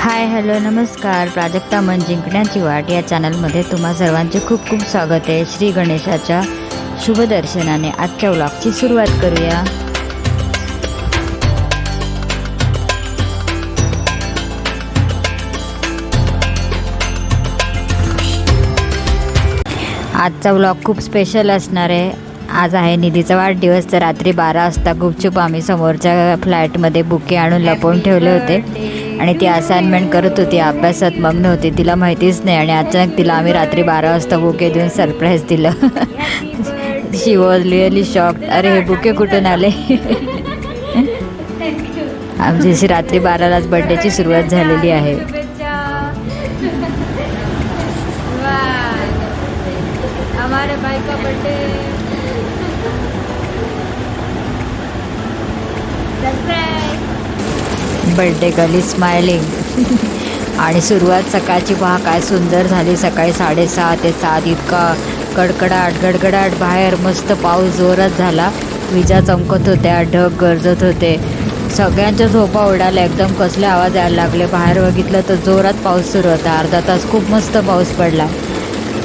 Hi hello नमस्कार. प्राजक्ता मन जिंकण्याची वाट या चॅनलमध्ये तुम्हा सर्वांचे खूप खूप स्वागत आहे. श्री गणेशाच्या शुभदर्शनाने आजच्या व्लॉगची सुरुवात करूया. आजचा व्लॉग खूप स्पेशल असणार आहे. आज आहे निधीचा वाढदिवस. तर रात्री 12 वाजता गुपचूप आम्ही समोरच्या फ्लॅटमध्ये बुके आणून लपवून ठेवले होते आणि ती असाइनमेंट करत होती, अभ्यासात मग्न होती, तिला माहितीच नाही. आणि अचानक तिला आम्ही रात्री 12 वाजता बुके देऊन सरप्राईज दिलं. शी वॉज रिअली शॉक्ड. अरे हे बुके कुठून आले? आमची अशी रात्री 12लाच बर्थडेची सुरुवात झालेली आहे. हमारे भाई का बर्थडे बर्थडे गर्ल स्माइलिंग. आणि सुरुवात सकाळची पहा काय सुंदर झाली. सकाळी 6:30 ते 7 इतका कडकडाट गडगडाट. बाहेर मस्त पाऊस जोरात झाला, विजा चमकत होत्या, ढग गरजत होते, सगळ्यांच्या झोपा उडाल्या. एकदम कसले आवाज यायला लागले. बाहेर बघितलं तर जोरात पाऊस सुरू होता. अर्धा तास खूप मस्त पाऊस पडला.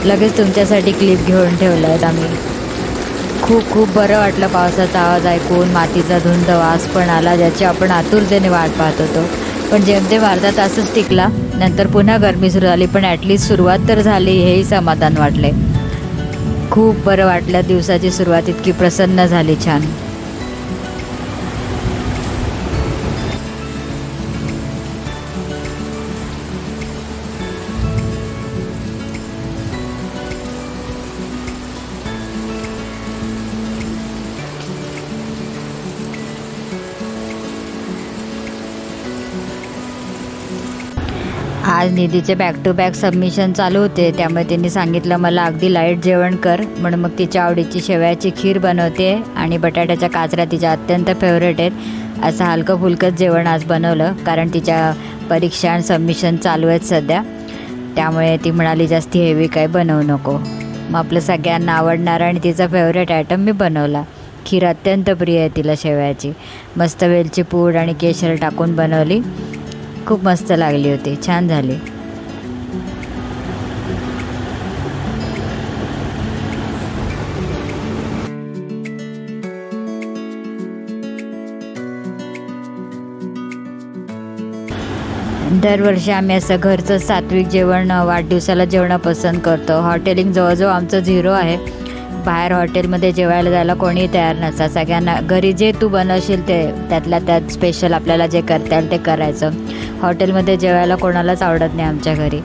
लगेच तुमच्यासाठी क्लिप घेऊन ठेवलं आहेत आम्ही. खूप खूप बरं वाटलं पावसाचा आवाज ऐकून. मातीचा धुंद वास पण आला, ज्याची आपण आतुरतेने वाट पाहत होतो. पण जेमतेम अर्धा तासच टिकला, नंतर पुन्हा गरमी सुरू झाली. पण ॲटलिस्ट सुरुवात तर झाली, हेही समाधान वाटले. खूप बरं वाटलं. दिवसाची सुरुवात इतकी प्रसन्न झाली, छान. आज निधीचे बॅक टू बॅक सबमिशन चालू होते, त्यामुळे त्यांनी सांगितलं मला अगदी लाईट जेवण कर म्हणून. मग तिच्या आवडीची शेवयाची खीर बनवते आणि बटाट्याच्या काचऱ्या तिच्या अत्यंत फेवरेट आहेत. असं हलकं फुलकंच जेवण आज बनवलं, कारण तिच्या परीक्षा आणि सबमिशन चालू आहेत सध्या. त्यामुळे ती म्हणाली जास्ती हेवी काय बनवू नको. मग आपलं सगळ्यांना आवडणारं आणि तिचा फेवरेट आयटम मी बनवला. खीर अत्यंत प्रिय आहे तिला शेवयाची. मस्त वेलची पूड आणि केशर टाकून बनवली. खूप मस्त लागली होती, छान झाली. दरवर्षी आम्ही असं घरचं सात्विक जेवण वाढदिवसाला जेवणं पसंत करतो. हॉटेलिंग जवळजवळ आमचं 0 आहे. बाहेर हॉटेलमध्ये जेवायला जायला कोणीही तयार नसतं. सगळ्यांना घरी जे तू बनवशील ते त्यातल्या त्यात स्पेशल आपल्याला जे करता येईल ते करायचं. हॉटेलमध्ये जेवायला कोणालाच आवडत नाही आमच्या घरी.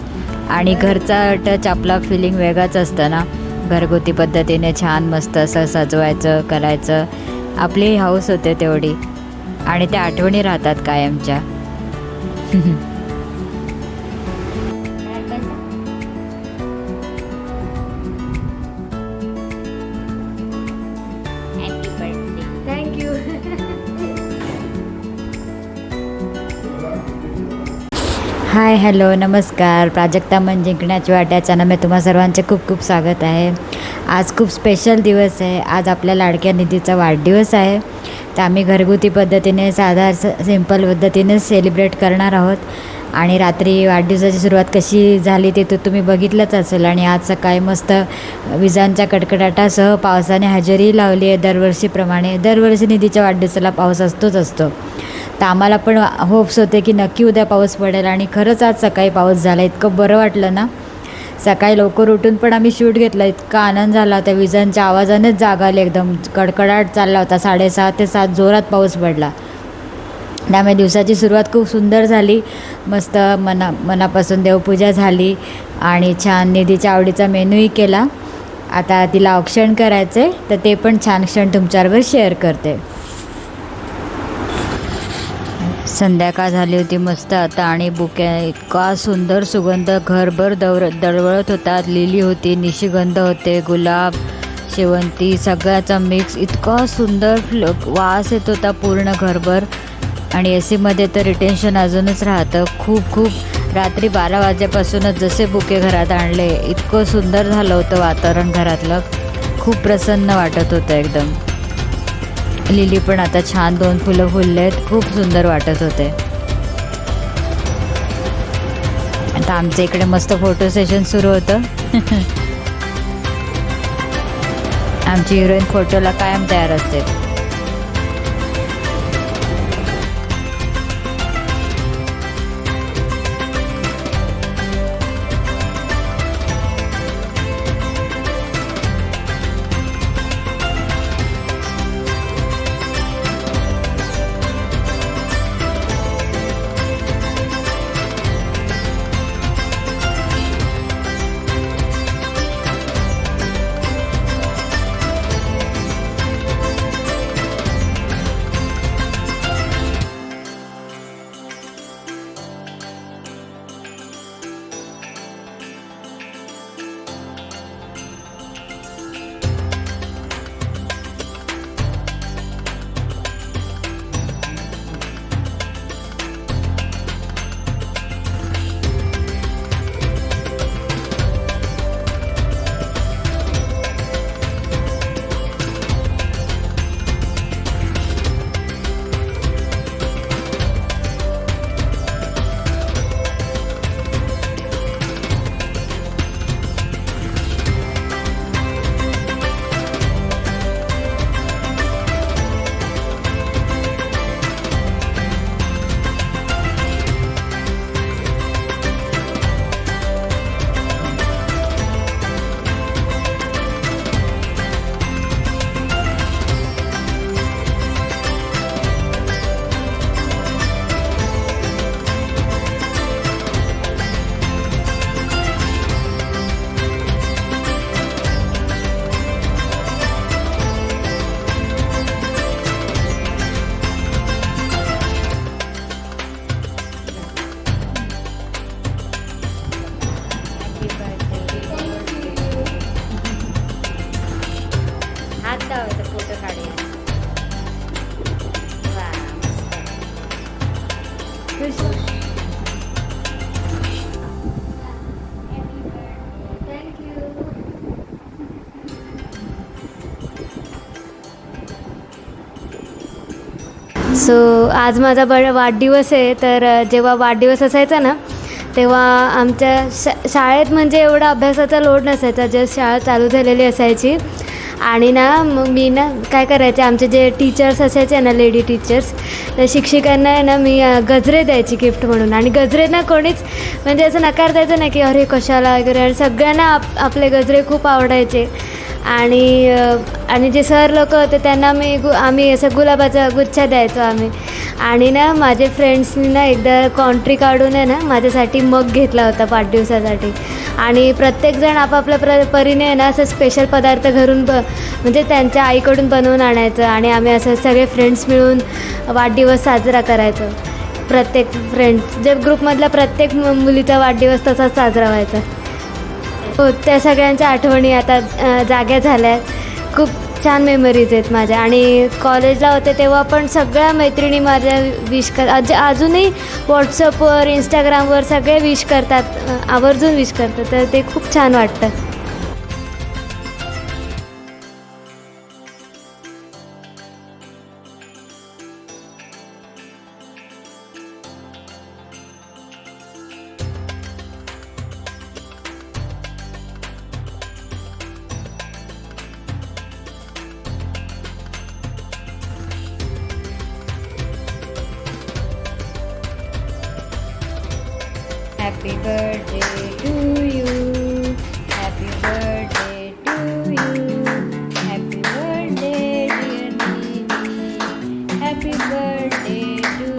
आणि घरचा टच आपला फिलिंग वेगळाच असतं ना. घरगुती पद्धतीने छान मस्त असं सजवायचं करायचं. आपली हौस होते तेवढी आणि त्या आठवणी राहतात कायमच्या. थँक्यू. हाय हॅलो नमस्कार. प्राजक्ता मन जिंकण्याची वाट या चॅनलमध्ये तुम्हा सर्वांचे खूप खूप स्वागत आहे. आज खूप स्पेशल दिवस आहे. आज आपल्या लाडक्या निधीचा वाढदिवस आहे. तर आम्ही घरगुती पद्धतीने साधा सिंपल पद्धतीने सेलिब्रेट करणार आहोत. आणि रात्री वाढदिवसाची सुरुवात कशी झाली ते तुम्ही बघितलंच असेल. आणि आज सकाळी मस्त विजांच्या कडकडाटासह पावसाने हजेरी लावली आहे दरवर्षीप्रमाणे. दरवर्षी निधीच्या वाढदिवसाला पाऊस असतो. तर आम्हाला पण होप्स होते की नक्की उद्या पाऊस पडेल. आणि खरंच आज सकाळी पाऊस झाला. इतकं बरं वाटलं ना. सकाळी लवकर उठून पण आम्ही शूट घेतला. इतका आनंद झाला. त्या विजांच्या आवाजानेच जाग आली. एकदम कडकडाट चालला होता. 6:30 ते 7 जोरात पाऊस पडला. त्यामुळे दिवसाची सुरुवात खूप सुंदर झाली. मस्त मनापासून देवपूजा झाली आणि छान निधीच्या आवडीचा मेनूही केला. आता तिला औक्षण करायचं आहे, तर ते पण छान क्षण तुमच्याबरोबर शेअर करते. संध्याकाळ झाली होती मस्त आता. आणि बुके इतका सुंदर सुगंध घरभर दळवळत होता. लिली होती, निशिगंध होते, गुलाब, शेवंती सगळ्याचा मिक्स. इतका सुंदर वास येत होता पूर्ण घरभर. आणि एसीमध्ये तर रिटेन्शन अजूनच राहतं. खूप खूप रात्री 12 वाजल्यापासूनच जसे बुके घरात आणले, इतकं सुंदर झालं होतं वातावरण घरातलं. खूप प्रसन्न वाटत होतं एकदम. लिली पण आता छान 2 फुलं फुलले आहेत. खूप सुंदर वाटत होते. तर आमच्या इकडे मस्त फोटो सेशन सुरू होतं. आमची हिरोईन फोटोला कायम तयार असते. हात लावायचा फोटो काढूया. वा, मस्त. खुश. सो आज माझा वाढदिवस आहे. तर जेव्हा वाढदिवस असायचा ना तेव्हा आमच्या शाळेत म्हणजे एवढा अभ्यासाचा लोड नसायचा. जस्ट शाळा चालू झालेली असायची आणि ना मग मी ना काय करायचे, आमचे जे टीचर्स असायचे ना, लेडी टीचर्स, तर शिक्षिकांना आहे ना मी गजरे द्यायची गिफ्ट म्हणून. आणि गजरे ना कोणीच म्हणजे असं नकार द्यायचं नाही की अरे कशाला वगैरे. आणि सगळ्यांना आपले गजरे खूप आवडायचे. आणि जे सर लोक होते त्यांना आम्ही असं गुलाबाचा गुच्छा द्यायचो आम्ही. आणि ना माझे फ्रेंड्सनी ना एकदा कॉन्ट्री काढून आहे ना माझ्यासाठी मग घेतला होता वाढदिवसासाठी. आणि प्रत्येकजण आपापल्या परीने आहे ना असं स्पेशल पदार्थ घरून म्हणजे त्यांच्या आईकडून बनवून आणायचं. आणि आम्ही असं सगळे फ्रेंड्स मिळून वाढदिवस साजरा करायचो. प्रत्येक फ्रेंड्स जे ग्रुपमधल्या प्रत्येक मुलीचा वाढदिवस तसाच साजरा व्हायचा. हो, त्या सगळ्यांच्या आठवणी आता जाग्या झाल्या आहेत. खूप छान मेमरीज आहेत माझ्या. आणि कॉलेजला होते तेव्हा पण सगळ्या मैत्रिणी माझ्या विश अजूनही व्हॉट्सअपवर इंस्टाग्रामवर सगळे विश करतात, आवर्जून विश करतात. तर ते खूप छान वाटतं. Happy birthday to you. Happy birthday to you. Happy birthday dear Nidhi. Happy birthday to you.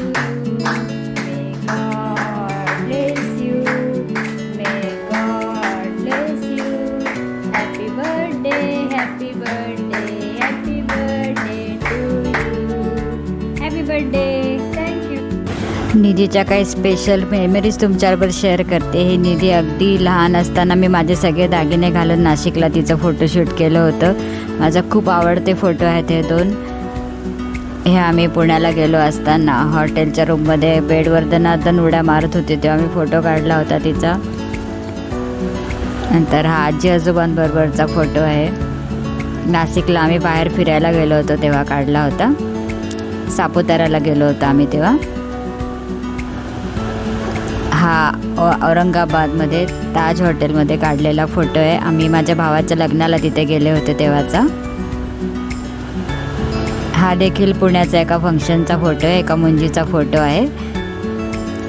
May God bless you. May God bless you. Happy birthday, happy birthday, happy birthday to you. Happy birthday. Thank you. निधीच्या काही special memories तुमच्याबरोबर share करते. ही निधी अगदी लहान असताना मी माझे सगळे दागिने घालून नाशिकला तिचं फोटोशूट केलं होतं. माझा खूप आवडते फोटो आहेत हे दोन. हे आम्ही पुण्याला गेलो असताना हॉटेलच्या रूममध्ये बेडवर दनादन उड्या मारत होते तेव्हा मी फोटो काढला होता तिचा. नंतर हा आजी आजोबांबरोबरचा फोटो आहे. नाशिकला आम्ही बाहेर फिरायला गेलो होतो तेव्हा काढला होता. सापुताऱ्याला गेलो होतो आम्ही तेव्हा. औरंगाबादमध्ये ताज हॉटेलमध्ये काढलेला फोटो आहे. आम्ही माझ्या भावाच्या लग्नाला तिथे गेले होते तेव्हाचा. हा देखील पुण्याचा एका फंक्शनचा फोटो आहे, एका मुंजीचा फोटो आहे.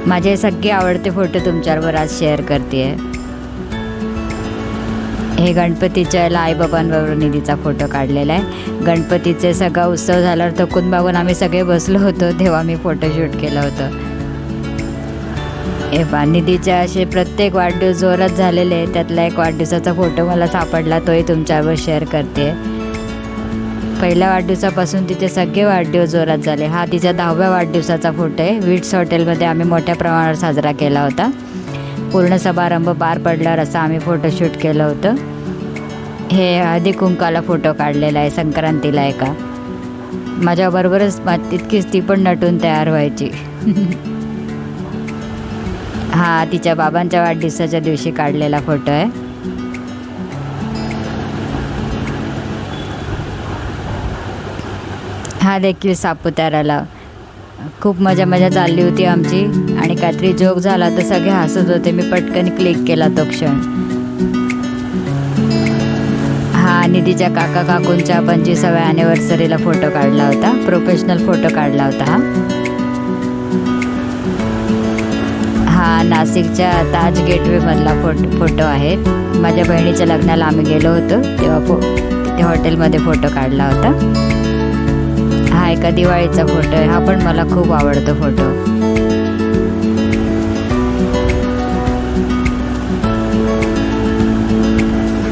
माझे सगळे आवडते फोटो तुमच्याबरोबर आज शेअर करते आहे. हे गणपतीच्या याला आईबाबांबरोबर निधीचा फोटो काढलेला आहे. गणपतीचे सगळा उत्सव झाल्यावर थकून बागून आम्ही सगळे बसलो होतो तेव्हा मी फोटोशूट केलं होतं. हे पहा, निधीचे असे प्रत्येक वाढदिवस जोरात झालेले आहे. त्यातला एक वाढदिवसाचा फोटो मला सापडला, तोही तुमच्याबरोबर शेअर करते. पहिल्या वाढदिवसापासून तिचे सगळे वाढदिवस जोरात झाले. हा तिच्या 10व्या वाढदिवसाचा फोटो आहे. विट्स हॉटेलमध्ये आम्ही मोठ्या प्रमाणावर साजरा केला होता. पूर्ण समारंभ पार पडल्यावर असं आम्ही फोटोशूट केलं होतं. हे हळदी कुंकाला फोटो काढलेला आहे संक्रांतीला एका. माझ्याबरोबरच तितकीच ती पण नटून तयार व्हायची. हा तिच्या बाबांच्या वाढदिवसाच्या दिवशी काढलेला फोटो आहे. हा देखील सापुताऱ्याला. खूप मजा चालली होती आमची आणि काहीतरी जोक झाला तर सगळे हसत होते. मी पटकन क्लिक केला तो क्षण. हा निधीच्या काका काकूंच्या 25व्या ॲनिव्हर्सरीला फोटो काढला होता. प्रोफेशनल फोटो काढला होता हा नाशिकच्या ताज गेटवेमधला फोटो आहे. माझ्या बहिणीच्या लग्नाला आम्ही गेलो होतो तेव्हा ते हॉटेलमध्ये फोटो काढला होता. हा एका दिवाळीचा फोटो आहे. हा पण मला खूप आवडतो फोटो.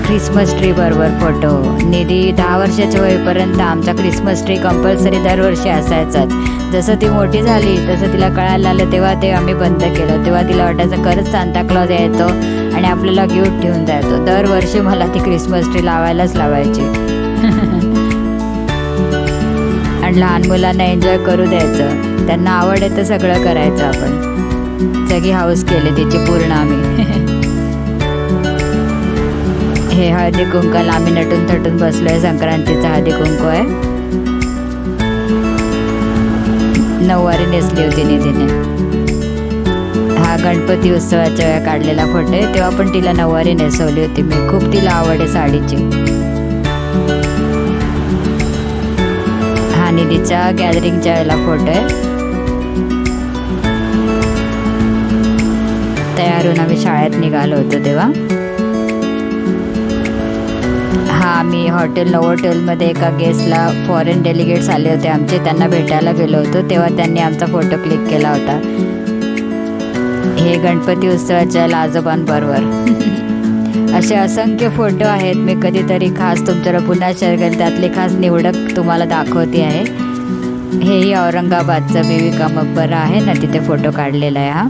क्रिसमस ट्री बरोबर फोटो. निधी 10 वर्षाच्या होईपर्यंत आमचा क्रिसमस ट्री कंपल्सरी दरवर्षी असायचाच. जसं ती मोठी झाली तसं तिला कळायला आलं तेव्हा ते आम्ही बंद केलं. तेव्हा तिला वाटायचं खरंच सांता क्लॉज यायचो आणि आपल्याला गिफ्ट ठेवून जायचो. दरवर्षी मला ती क्रिसमस ट्री लावायलाच लावायची. आणि लहान मुलांना एन्जॉय करू द्यायचं. त्यांना आवड आहे तर सगळं करायचं आपण. सगळी हाऊस केली तिची पूर्ण आम्ही. हे हळदी कुंकाला आम्ही नटून थटून बसलोय. संक्रांतीचा हळदी कुंकू आहे. नऊवारी नेसली होती निधीने. हा गणपती उत्सवाच्या वेळा काढलेला फोटो आहे. तेव्हा पण तिला नऊवारी नेसवली होती मी. खूप तिला आवड आहे साडीची. हा निधीच्या गॅदरिंगच्या वेळेला फोटो आहे. तयार होऊन आम्ही शाळेत निघालो होतो तेव्हा. हा आम्ही हॉटेल नोव्होटेलमध्ये एका गेस्टला फॉरेन डेलिगेट्स आले होते आमचे, त्यांना भेटायला गेलो होतो तेव्हा त्यांनी आमचा फोटो क्लिक केला होता. हे गणपती उत्सवाच्या आजोबांबरोबर. असे असंख्य फोटो आहेत. मी कधीतरी खास तुमच्याला पुन्हा शेअर करेल. त्यातले खास निवडक तुम्हाला दाखवते आहे. हेही औरंगाबादचं बीबी का मकबरा आहे ना, तिथे फोटो काढलेला आहे. हा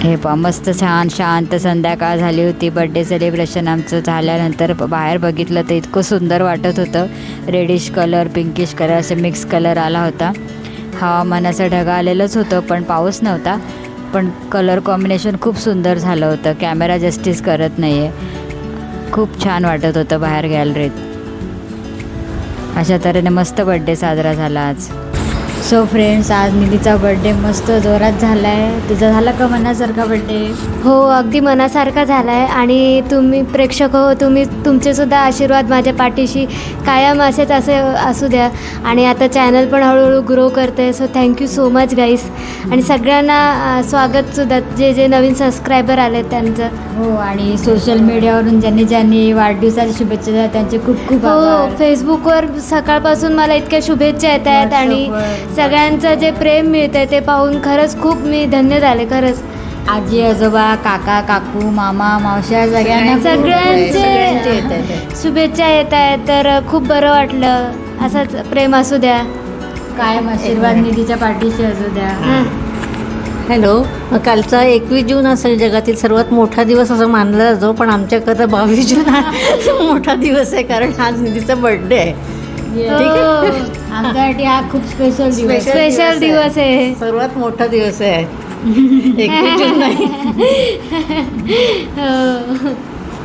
हे पहा, मस्त छान शांत संध्याकाळ झाली होती. बड्डे सेलिब्रेशन आमचं झाल्यानंतर बाहेर बघितलं तर इतकं सुंदर वाटत होतं. रेडिश कलर, पिंकिश कलर असे मिक्स कलर आला होता. हवामानाचं ढगा आलेलंच होतं पण पाऊस नव्हता. पण कलर कॉम्बिनेशन खूप सुंदर झालं होतं. कॅमेरा जस्टिस करत नाही आहे. खूप छान वाटत होतं बाहेर गॅलरीत. अशा तऱ्हेने मस्त बड्डे साजरा झाला आज. सो फ्रेंड्स, आज निधीचा बड्डे मस्त जोरात झाला आहे. तुझा झाला का मनासारखा बड्डे? हो, अगदी मनासारखा झाला आहे. आणि तुम्ही प्रेक्षक हो, तुमचेसुद्धा आशीर्वाद माझ्या पाठीशी कायम असेच असे असू द्या. आणि आता चॅनल पण हळूहळू ग्रो करते. सो थँक्यू सो मच गाईस. आणि सगळ्यांना स्वागतसुद्धा, जे नवीन सबस्क्रायबर आले त्यांचं. हो, आणि सोशल मीडियावरून ज्यांनी वाढदिवसाच्या शुभेच्छा दिल्या त्यांचे खूप खूप हो, आभार. फेसबुकवर सकाळपासून मला इतक्या शुभेच्छा येत आहेत आणि सगळ्यांचं जे प्रेम मिळतंय ते पाहून खरंच खूप मी धन्य झाले. खरंच आजी आजोबा, काका काकू, मामा मावश्या सगळ्यांचे शुभेच्छा येत आहेत. तर खूप बरं वाटलं. असंच प्रेम असू द्या, कायम आशीर्वाद निधीच्या पाठीशी असू द्या. हॅलो. कालचा 21 जून असेल जगातील सर्वात मोठा दिवस असं मानला जातो, पण आमच्याकडे 22 जून हा मोठा दिवस आहे कारण आज निधीचा बर्थडे आहे. आमच्यासाठी हा खूप स्पेशल दिवस आहे. सर्वात मोठा दिवस आहे. 21 जून नाही.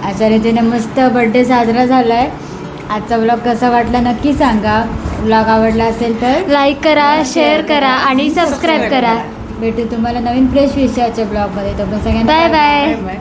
अशा रीतीने मस्त बर्थडे साजरा झाला आहे. आजचा ब्लॉग कसा वाटला नक्की सांगा. ब्लॉग आवडला असेल तर लाईक करा, शेअर करा आणि सबस्क्राईब करा. भेटू तुम्हाला नवीन फ्रेश विषयाच्या ब्लॉगमध्ये. तोपर्यंत सगळ्यांना बाय बाय. बाय.